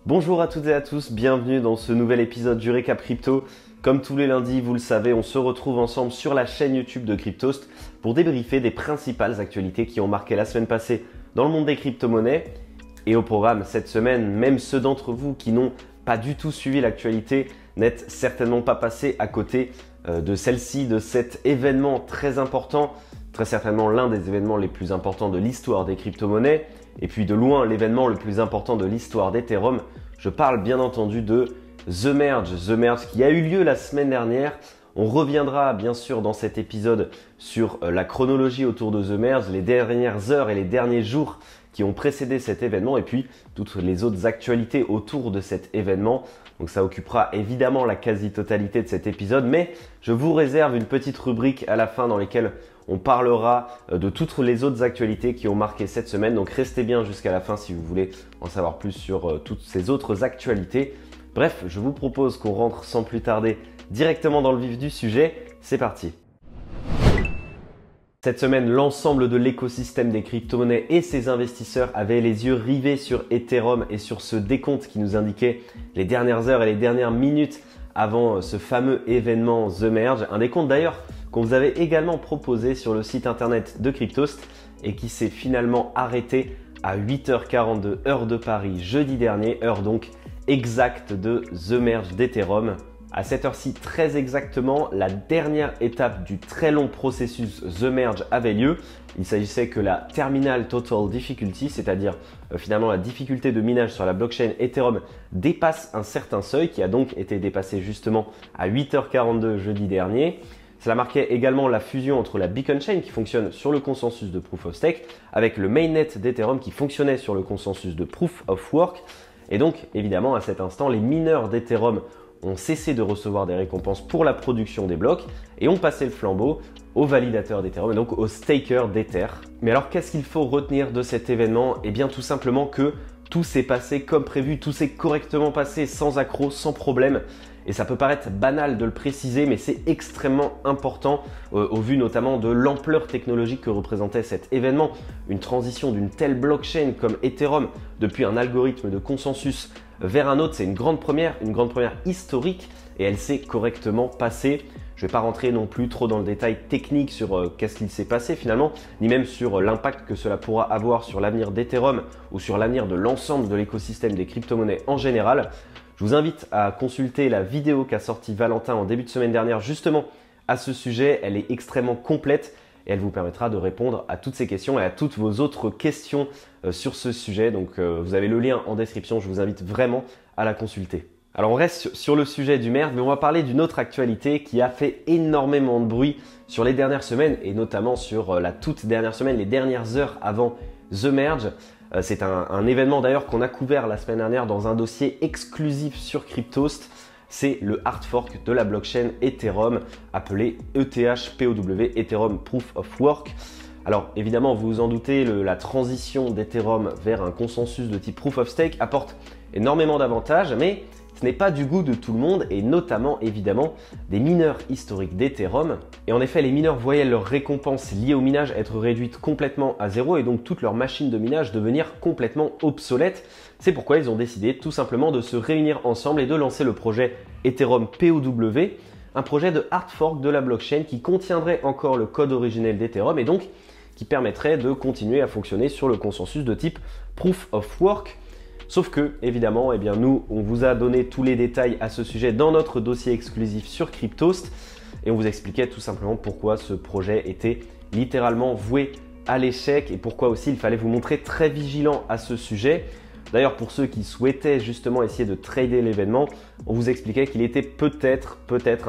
Bonjour à toutes et à tous, bienvenue dans ce nouvel épisode du Récap Crypto. Comme tous les lundis, vous le savez, on se retrouve ensemble sur la chaîne YouTube de Cryptost pour débriefer des principales actualités qui ont marqué la semaine passée dans le monde des crypto-monnaies. Et au programme cette semaine, même ceux d'entre vous qui n'ont pas du tout suivi l'actualité n'êtes certainement pas passés à côté de celle-ci, de cet événement très important, très certainement l'un des événements les plus importants de l'histoire des crypto-monnaies. Et puis de loin, l'événement le plus important de l'histoire d'Ethereum, je parle bien entendu de The Merge qui a eu lieu la semaine dernière. On reviendra bien sûr dans cet épisode sur la chronologie autour de The Merge, les dernières heures et les derniers jours qui ont précédé cet événement et puis toutes les autres actualités autour de cet événement. Donc ça occupera évidemment la quasi-totalité de cet épisode, mais je vous réserve une petite rubrique à la fin dans laquelle on parlera de toutes les autres actualités qui ont marqué cette semaine. Donc restez bien jusqu'à la fin si vous voulez en savoir plus sur toutes ces autres actualités. Bref, je vous propose qu'on rentre sans plus tarder directement dans le vif du sujet. C'est parti! Cette semaine, l'ensemble de l'écosystème des crypto-monnaies et ses investisseurs avaient les yeux rivés sur Ethereum et sur ce décompte qui nous indiquait les dernières heures et les dernières minutes avant ce fameux événement The Merge. Un décompte d'ailleurs qu'on vous avait également proposé sur le site internet de Cryptost et qui s'est finalement arrêté à 8h42 heure de Paris jeudi dernier, heure donc exacte de The Merge d'Ethereum. À cette heure-ci, très exactement, la dernière étape du très long processus The Merge avait lieu. Il s'agissait que la Terminal Total Difficulty, c'est-à-dire finalement la difficulté de minage sur la blockchain Ethereum, dépasse un certain seuil qui a donc été dépassé justement à 8h42 jeudi dernier. Cela marquait également la fusion entre la Beacon Chain qui fonctionne sur le consensus de Proof of Stake avec le Mainnet d'Ethereum qui fonctionnait sur le consensus de Proof of Work. Et donc évidemment à cet instant, les mineurs d'Ethereum ont cessé de recevoir des récompenses pour la production des blocs et ont passé le flambeau aux validateurs d'Ethereum et donc aux stakers d'Ether. Mais alors qu'est-ce qu'il faut retenir de cet événement? Eh bien tout simplement que tout s'est passé comme prévu, tout s'est correctement passé, sans accroc, sans problème. Et ça peut paraître banal de le préciser, mais c'est extrêmement important au vu notamment de l'ampleur technologique que représentait cet événement. Une transition d'une telle blockchain comme Ethereum depuis un algorithme de consensus vers un autre, c'est une grande première historique et elle s'est correctement passée. Je ne vais pas rentrer non plus trop dans le détail technique sur qu'est-ce qu'il s'est passé finalement, ni même sur l'impact que cela pourra avoir sur l'avenir d'Ethereum ou sur l'avenir de l'ensemble de l'écosystème des crypto-monnaies en général. Je vous invite à consulter la vidéo qu'a sortie Valentin en début de semaine dernière justement à ce sujet. Elle est extrêmement complète et elle vous permettra de répondre à toutes ces questions et à toutes vos autres questions sur ce sujet. Donc vous avez le lien en description, je vous invite vraiment à la consulter. Alors on reste sur le sujet du merge, mais on va parler d'une autre actualité qui a fait énormément de bruit sur les dernières semaines et notamment sur la toute dernière semaine, les dernières heures avant The Merge. C'est un événement d'ailleurs qu'on a couvert la semaine dernière dans un dossier exclusif sur Cryptost. C'est le hard fork de la blockchain Ethereum appelé ETH-POW, Ethereum Proof of Work. Alors évidemment, vous vous en doutez, la transition d'Ethereum vers un consensus de type Proof of Stake apporte énormément d'avantages, mais ce n'est pas du goût de tout le monde et notamment évidemment des mineurs historiques d'Ethereum. Et en effet, les mineurs voyaient leurs récompenses liées au minage être réduites complètement à zéro et donc toute leur machine de minage devenir complètement obsolète. C'est pourquoi ils ont décidé tout simplement de se réunir ensemble et de lancer le projet Ethereum POW, un projet de hard fork de la blockchain qui contiendrait encore le code originel d'Ethereum et donc qui permettrait de continuer à fonctionner sur le consensus de type Proof of Work. Sauf que, évidemment, eh bien, nous, on vous a donné tous les détails à ce sujet dans notre dossier exclusif sur Cryptost et on vous expliquait tout simplement pourquoi ce projet était littéralement voué à l'échec et pourquoi aussi il fallait vous montrer très vigilant à ce sujet. D'ailleurs, pour ceux qui souhaitaient justement essayer de trader l'événement, on vous expliquait qu'il était peut-être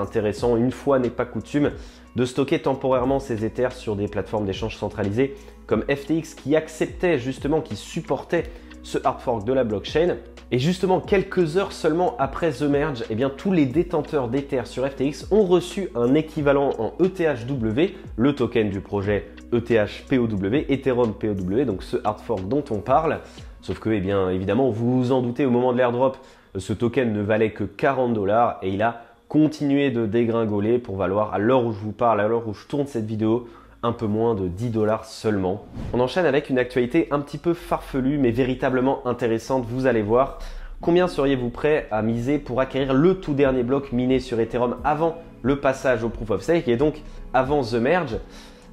intéressant, une fois n'est pas coutume, de stocker temporairement ces Ethers sur des plateformes d'échange centralisées comme FTX qui acceptaient justement, qui supportaient ce hard fork de la blockchain. Et justement, quelques heures seulement après The Merge, eh bien, tous les détenteurs d'Ether sur FTX ont reçu un équivalent en ETHW, le token du projet ETH-POW, Ethereum POW, donc ce hard fork dont on parle. Sauf que, eh bien, évidemment, vous vous en doutez, au moment de l'airdrop, ce token ne valait que 40 $ et il a continué de dégringoler pour valoir, à l'heure où je vous parle, à l'heure où je tourne cette vidéo, un peu moins de 10 $ seulement. On enchaîne avec une actualité un petit peu farfelue mais véritablement intéressante, vous allez voir. Combien seriez-vous prêt à miser pour acquérir le tout dernier bloc miné sur Ethereum avant le passage au Proof of Stake et donc avant The Merge?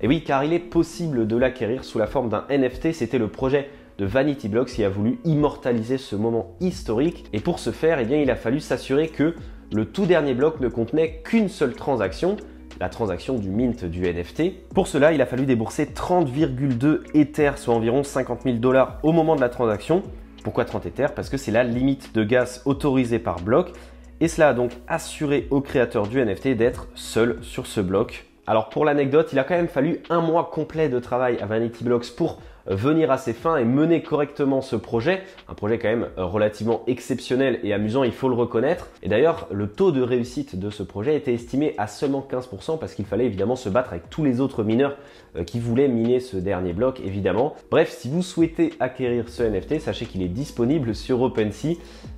Et oui, car il est possible de l'acquérir sous la forme d'un NFT. C'était le projet de Vanity Blocks qui a voulu immortaliser ce moment historique. Et pour ce faire, eh bien, il a fallu s'assurer que le tout dernier bloc ne contenait qu'une seule transaction, la transaction du mint du NFT. Pour cela, il a fallu débourser 30,2 Ethers, soit environ 50 000 $ au moment de la transaction. Pourquoi 30 Ethers? Parce que c'est la limite de gas autorisée par bloc. Et cela a donc assuré au créateur du NFT d'être seul sur ce bloc. Alors pour l'anecdote, il a quand même fallu un mois complet de travail à Vanity Blocks pour venir à ses fins et mener correctement ce projet. Un projet quand même relativement exceptionnel et amusant, il faut le reconnaître. Et d'ailleurs, le taux de réussite de ce projet était estimé à seulement 15% parce qu'il fallait évidemment se battre avec tous les autres mineurs qui voulaient miner ce dernier bloc, évidemment. Bref, si vous souhaitez acquérir ce NFT, sachez qu'il est disponible sur OpenSea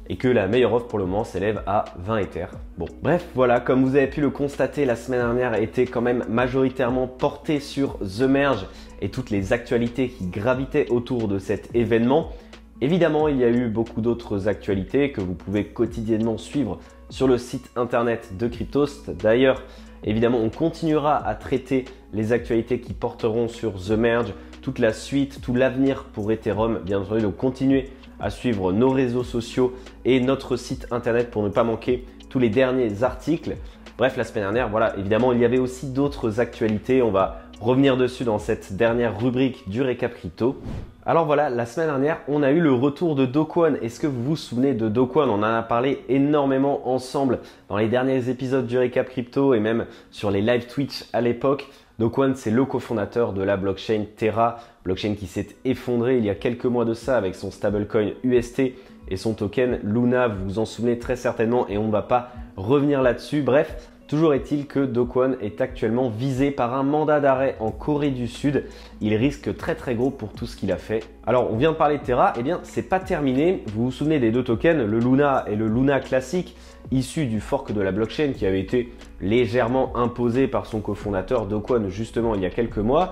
et que la meilleure offre pour le moment s'élève à 20 Ethers. Bon, bref, voilà, comme vous avez pu le constater, la semaine dernière a été quand même majoritairement portée sur The Merge et toutes les actualités qui gravitaient autour de cet événement. Évidemment, il y a eu beaucoup d'autres actualités que vous pouvez quotidiennement suivre sur le site internet de Cryptost. D'ailleurs, évidemment, on continuera à traiter les actualités qui porteront sur The Merge, toute la suite, tout l'avenir pour Ethereum. Bien entendu, donc continuez à suivre nos réseaux sociaux et notre site internet pour ne pas manquer tous les derniers articles. Bref, la semaine dernière, voilà, évidemment, il y avait aussi d'autres actualités. On va revenir dessus dans cette dernière rubrique du récap crypto. Alors voilà, la semaine dernière, on a eu le retour de Do Kwon. Est-ce que vous vous souvenez de Do Kwon? On en a parlé énormément ensemble dans les derniers épisodes du récap crypto et même sur les live Twitch à l'époque. Do Kwon, c'est le cofondateur de la blockchain Terra, blockchain qui s'est effondrée il y a quelques mois de ça avec son stablecoin UST et son token Luna. Vous vous en souvenez très certainement et on ne va pas revenir là-dessus. Bref, toujours est-il que Do Kwon est actuellement visé par un mandat d'arrêt en Corée du Sud. Il risque très gros pour tout ce qu'il a fait. Alors, on vient de parler de Terra, eh bien, c'est pas terminé. Vous vous souvenez des deux tokens, le Luna et le Luna classique, issus du fork de la blockchain qui avait été légèrement imposé par son cofondateur Do Kwon justement il y a quelques mois.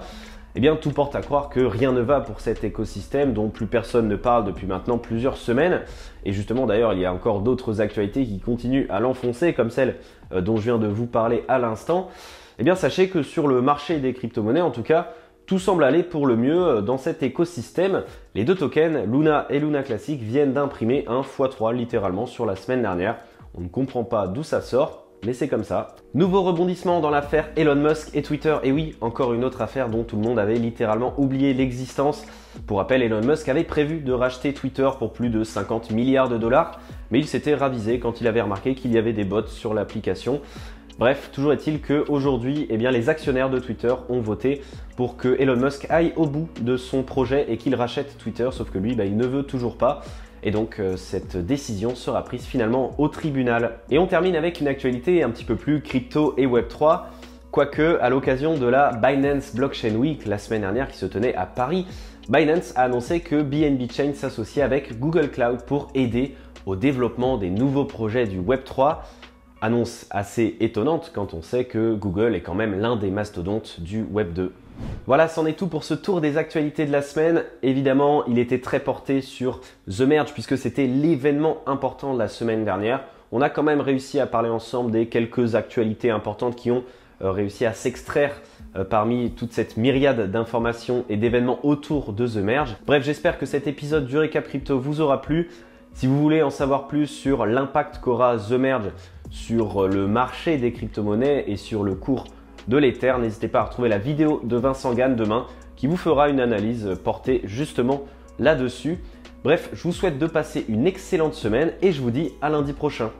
Eh bien, tout porte à croire que rien ne va pour cet écosystème dont plus personne ne parle depuis maintenant plusieurs semaines. Et justement, d'ailleurs, il y a encore d'autres actualités qui continuent à l'enfoncer, comme celle dont je viens de vous parler à l'instant. Eh bien, sachez que sur le marché des crypto-monnaies, en tout cas, tout semble aller pour le mieux dans cet écosystème. Les deux tokens, Luna et Luna Classic, viennent d'imprimer un x3 littéralement sur la semaine dernière. On ne comprend pas d'où ça sort, mais c'est comme ça. Nouveau rebondissement dans l'affaire Elon Musk et Twitter. Et oui, encore une autre affaire dont tout le monde avait littéralement oublié l'existence. Pour rappel, Elon Musk avait prévu de racheter Twitter pour plus de 50 milliards de dollars, mais il s'était ravisé quand il avait remarqué qu'il y avait des bots sur l'application. Bref, toujours est-il qu'aujourd'hui, eh bien, les actionnaires de Twitter ont voté pour que Elon Musk aille au bout de son projet et qu'il rachète Twitter, sauf que lui, il ne veut toujours pas. Et donc cette décision sera prise finalement au tribunal. Et on termine avec une actualité un petit peu plus crypto et Web3. Quoique, à l'occasion de la Binance Blockchain Week la semaine dernière qui se tenait à Paris, Binance a annoncé que BNB Chain s'associait avec Google Cloud pour aider au développement des nouveaux projets du Web3. Annonce assez étonnante quand on sait que Google est quand même l'un des mastodontes du Web2. Voilà, c'en est tout pour ce tour des actualités de la semaine. Évidemment, il était très porté sur The Merge puisque c'était l'événement important de la semaine dernière. On a quand même réussi à parler ensemble des quelques actualités importantes qui ont réussi à s'extraire parmi toute cette myriade d'informations et d'événements autour de The Merge. Bref, j'espère que cet épisode du récap crypto vous aura plu. Si vous voulez en savoir plus sur l'impact qu'aura The Merge sur le marché des crypto-monnaies et sur le cours de l'Ether, n'hésitez pas à retrouver la vidéo de Vincent Gann demain qui vous fera une analyse portée justement là-dessus. Bref, je vous souhaite de passer une excellente semaine et je vous dis à lundi prochain.